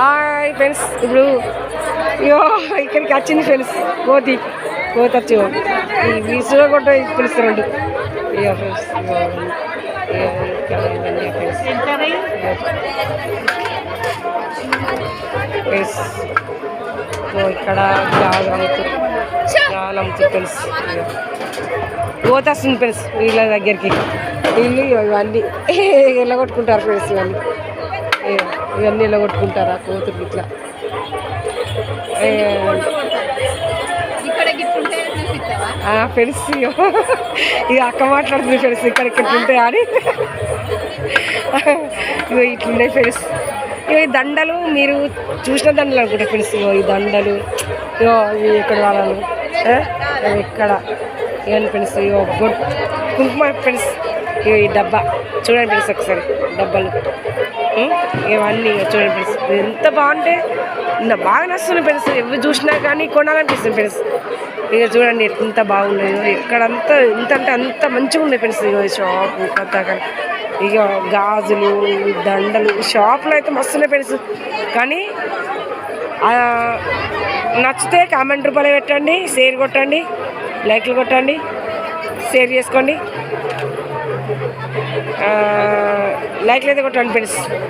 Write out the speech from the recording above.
Hi friends, ఇప్పుడు ఇక్కడికి వచ్చింది ఫ్రెండ్స్. కోతి వచ్చి ఈ విసులో కూడా పిలుస్తారండి. ఇక ఫ్రెండ్స్ ఇక్కడ అమ్ముతుంది ఫ్రెండ్స్. కోత వస్తుంది ఫ్రెండ్స్ వీళ్ళ దగ్గరికి. వీళ్ళు ఇవన్నీ వెళ్ళగొట్టుకుంటారు ఫ్రెండ్స్. ఇవన్నీ వెళ్ళగొట్టుకుంటారు ఆ కోతులు ఇట్లా. ఫ్రెండ్స్ ఇక అక్క మాట్లాడుతుంది ఫ్రెండ్స్, ఇక్కడ ఉంటాయి అని. ఇక ఇట్లున్నాయి ఫ్రెండ్స్. ఇక ఈ దండలు మీరు చూసిన దండలు అనుకుంటా ఫ్రెండ్స్. ఈ దండలు ఇవి ఎక్కడ వాళ్ళు ఎక్కడ ఇవన్నీ ఫ్రెండ్స్. కుంకుమ ఫ్రెండ్స్. ఈ డబ్బా చూడండి ఫ్రెండ్స్, ఒకసారి డబ్బాలు ఇవన్నీ చూడండి ఫ్రెండ్స్. ఎంత బాగుంటే బాగా నచ్చుతున్నాయి ఫ్రెండ్స్. ఎవరు చూసినా కానీ కొనాలనిపిస్తుంది ఫ్రెండ్స్. ఇక చూడండి ఎంత బాగున్నాయో. ఎక్కడంతా ఎంత అంటే అంత మంచిగా ఉన్నాయి ఫ్రెండ్స్. ఇక షాపు కొత్తగా ఇక గాజులు దండలు షాపులో అయితే మస్తున్నాయి ఫ్రెండ్స్. కానీ నచ్చితే కామెంట్ రూపాయలు పెట్టండి, షేర్ కొట్టండి, లైక్లు కొట్టండి, షేర్ చేసుకోండి, లైక్లు అయితే కొట్టండి ఫ్రెండ్స్.